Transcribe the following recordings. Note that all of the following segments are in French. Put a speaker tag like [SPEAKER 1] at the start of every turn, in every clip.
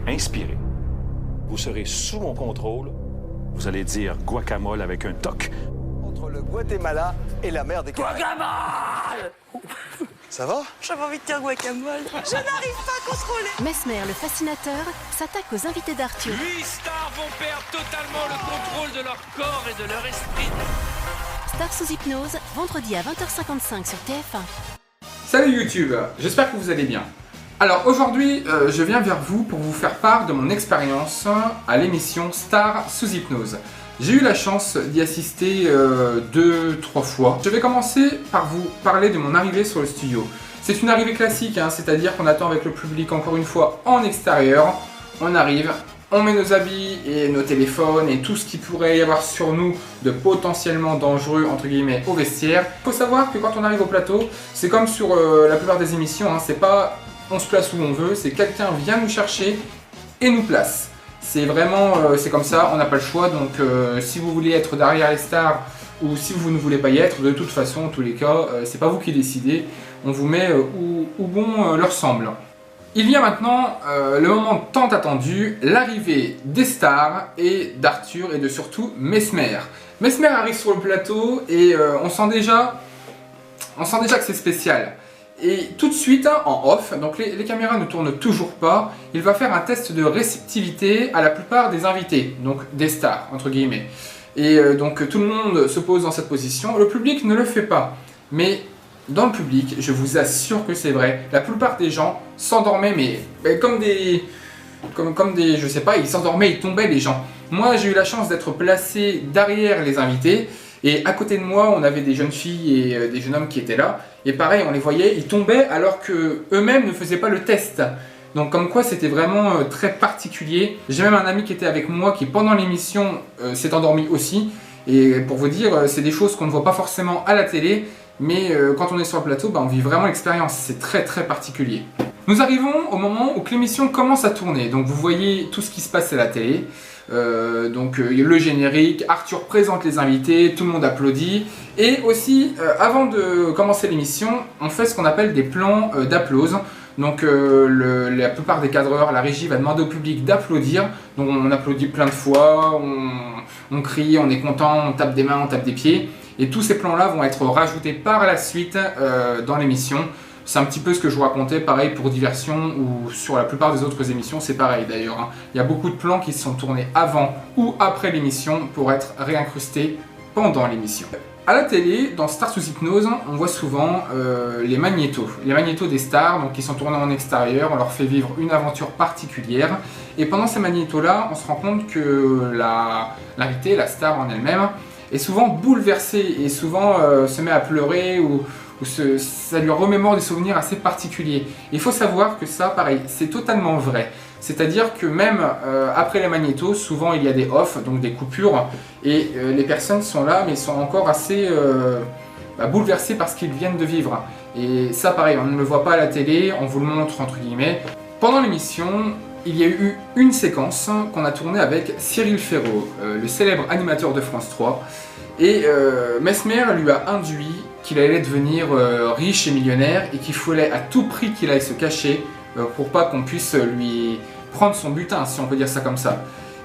[SPEAKER 1] inspirez. Vous serez sous mon contrôle. Vous allez dire guacamole avec un toc.
[SPEAKER 2] Entre le Guatemala et la mer des Caraïbes.
[SPEAKER 3] Guacamole!
[SPEAKER 2] Ça va?
[SPEAKER 3] J'avais envie de dire guacamole. Je n'arrive pas à contrôler.
[SPEAKER 4] Mesmer, le fascinateur, s'attaque aux invités d'Arthur.
[SPEAKER 5] 8 stars vont perdre totalement le contrôle de leur corps et de leur esprit.
[SPEAKER 4] Star sous hypnose, vendredi à 20h55 sur TF1.
[SPEAKER 6] Salut YouTube, j'espère que vous allez bien. Alors aujourd'hui, je viens vers vous pour vous faire part de mon expérience à l'émission Star sous hypnose. J'ai eu la chance d'y assister 2-3 fois. Je vais commencer par vous parler de mon arrivée sur le studio. C'est une arrivée classique, c'est-à-dire qu'on attend avec le public encore une fois en extérieur. On arrive, on met nos habits et nos téléphones et tout ce qui pourrait y avoir sur nous de potentiellement dangereux entre guillemets au vestiaire. Il faut savoir que quand on arrive au plateau, c'est comme sur la plupart des émissions, c'est pas on se place où on veut, c'est quelqu'un vient nous chercher et nous place. C'est vraiment, c'est comme ça, on n'a pas le choix, donc si vous voulez être derrière les stars ou si vous ne voulez pas y être, de toute façon, en tous les cas, c'est pas vous qui décidez, on vous met où bon leur semble. Il vient maintenant le moment tant attendu, l'arrivée des stars et d'Arthur et de surtout Mesmer. Mesmer arrive sur le plateau et on sent déjà que c'est spécial. Et tout de suite, en off, donc les caméras ne tournent toujours pas, il va faire un test de réceptivité à la plupart des invités, donc des stars, entre guillemets. Et donc tout le monde se pose dans cette position, le public ne le fait pas. Mais dans le public, je vous assure que c'est vrai, la plupart des gens s'endormaient, mais comme des, je sais pas, ils s'endormaient, ils tombaient les gens. Moi j'ai eu la chance d'être placé derrière les invités, et à côté de moi, on avait des jeunes filles et des jeunes hommes qui étaient là. Et pareil, on les voyait, ils tombaient alors qu'eux-mêmes ne faisaient pas le test. Donc comme quoi, c'était vraiment très particulier. J'ai même un ami qui était avec moi qui, pendant l'émission, s'est endormi aussi. Et pour vous dire, c'est des choses qu'on ne voit pas forcément à la télé. Mais quand on est sur le plateau, on vit vraiment l'expérience. C'est très très particulier. Nous arrivons au moment où l'émission commence à tourner. Donc vous voyez tout ce qui se passe à la télé. Le générique, Arthur présente les invités, tout le monde applaudit. Et aussi, avant de commencer l'émission, on fait ce qu'on appelle des plans d'applause. Donc la plupart des cadreurs, la régie va demander au public d'applaudir. Donc on applaudit plein de fois, on crie, on est content, on tape des mains, on tape des pieds. Et tous ces plans-là vont être rajoutés par la suite dans l'émission. C'est un petit peu ce que je vous racontais, pareil pour Diversion ou sur la plupart des autres émissions, c'est pareil d'ailleurs. Il y a beaucoup de plans qui se sont tournés avant ou après l'émission pour être réincrustés pendant l'émission. À la télé, dans Star sous hypnose, on voit souvent les magnétos des stars, donc qui sont tournés en extérieur, on leur fait vivre une aventure particulière. Et pendant ces magnétos-là, on se rend compte que l'invité, la star en elle-même, est souvent bouleversée et souvent se met à pleurer ou ça lui remémore des souvenirs assez particuliers. Il faut savoir que ça, pareil, c'est totalement vrai. C'est-à-dire que même après les magnétos, souvent il y a des off, donc des coupures, et les personnes sont là, mais sont encore assez bouleversées par ce qu'ils viennent de vivre. Et ça, pareil, on ne le voit pas à la télé, on vous le montre entre guillemets. Pendant l'émission, il y a eu une séquence qu'on a tournée avec Cyril Ferraud, le célèbre animateur de France 3. Et Mesmer lui a induit qu'il allait devenir riche et millionnaire et qu'il fallait à tout prix qu'il aille se cacher pour pas qu'on puisse lui prendre son butin, si on peut dire ça comme ça.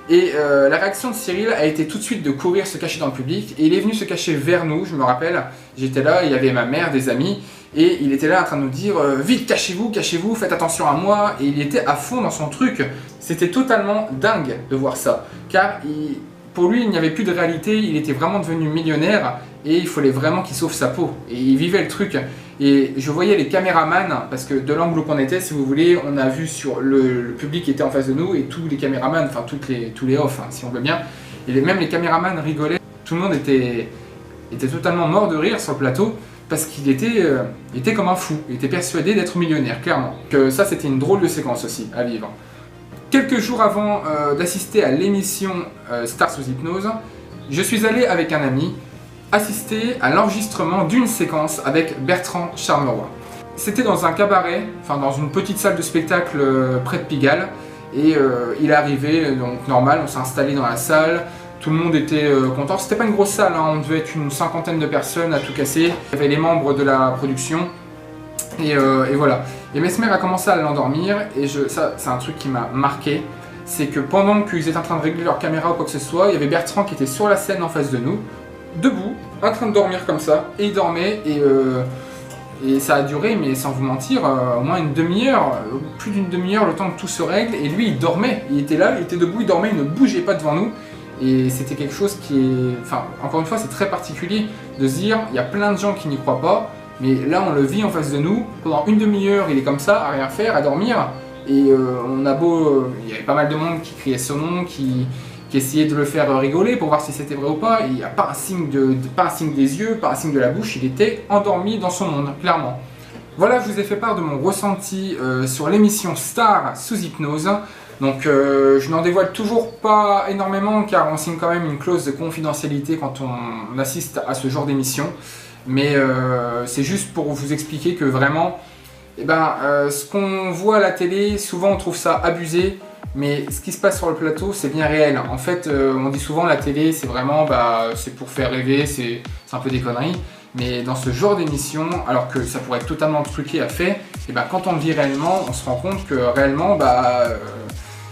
[SPEAKER 6] Et la réaction de Cyril a été tout de suite de courir se cacher dans le public et il est venu se cacher vers nous, je me rappelle, j'étais là, il y avait ma mère, des amis et il était là en train de nous dire vite cachez-vous, faites attention à moi et il était à fond dans son truc. C'était totalement dingue de voir ça car pour lui, il n'y avait plus de réalité, il était vraiment devenu millionnaire et il fallait vraiment qu'il sauve sa peau. Et il vivait le truc. Et je voyais les caméramans, parce que de l'angle où on était, si vous voulez, on a vu sur le public qui était en face de nous et tous les caméramans, enfin tous les off, si on veut bien. Et même les caméramans rigolaient. Tout le monde était totalement mort de rire sur le plateau parce qu'il était comme un fou. Il était persuadé d'être millionnaire, clairement. Que ça, c'était une drôle de séquence aussi à vivre. Quelques jours avant d'assister à l'émission Star sous hypnose, je suis allé avec un ami assister à l'enregistrement d'une séquence avec Bertrand Charmeroy. C'était dans un cabaret, enfin dans une petite salle de spectacle près de Pigalle, et il est arrivé, donc normal, on s'est installé dans la salle, tout le monde était content. C'était pas une grosse salle, on devait être une cinquantaine de personnes à tout casser. Il y avait les membres de la production, Et voilà. Et Mesmer a commencé à l'endormir et ça c'est un truc qui m'a marqué. C'est que pendant qu'ils étaient en train de régler leur caméra ou quoi que ce soit, il y avait Bertrand qui était sur la scène en face de nous, debout, en train de dormir comme ça, et il dormait, et ça a duré, mais sans vous mentir, au moins une demi-heure, plus d'une demi-heure, le temps que tout se règle, et lui il dormait, il était là, il était debout, il dormait, il ne bougeait pas devant nous, et c'était quelque chose qui est, enfin, encore une fois, c'est très particulier de se dire, il y a plein de gens qui n'y croient pas, mais là on le vit en face de nous, pendant une demi-heure, il est comme ça, à rien faire, à dormir, et on a beau, il y avait pas mal de monde qui criait son nom, qui essayait de le faire rigoler pour voir si c'était vrai ou pas, et il n'y a pas un signe pas un signe des yeux, pas un signe de la bouche, il était endormi dans son monde, clairement. Voilà, je vous ai fait part de mon ressenti sur l'émission Star sous hypnose. Donc je n'en dévoile toujours pas énormément car on signe quand même une clause de confidentialité quand on assiste à ce genre d'émission. Mais c'est juste pour vous expliquer que vraiment, ce qu'on voit à la télé, souvent on trouve ça abusé. Mais ce qui se passe sur le plateau, c'est bien réel. En fait, on dit souvent la télé, c'est vraiment, c'est pour faire rêver, c'est un peu des conneries. Mais dans ce genre d'émission, alors que ça pourrait être totalement truqué à fait, et quand on le vit réellement, on se rend compte que réellement,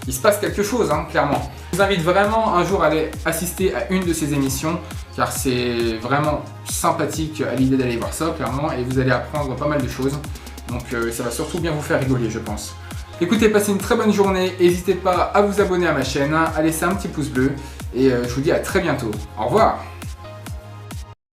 [SPEAKER 6] il se passe quelque chose, hein, clairement. Je vous invite vraiment un jour à aller assister à une de ces émissions, car c'est vraiment sympathique à l'idée d'aller voir ça, clairement, et vous allez apprendre pas mal de choses. Donc ça va surtout bien vous faire rigoler, je pense. Écoutez, passez une très bonne journée, n'hésitez pas à vous abonner à ma chaîne, à laisser un petit pouce bleu, et je vous dis à très bientôt. Au revoir!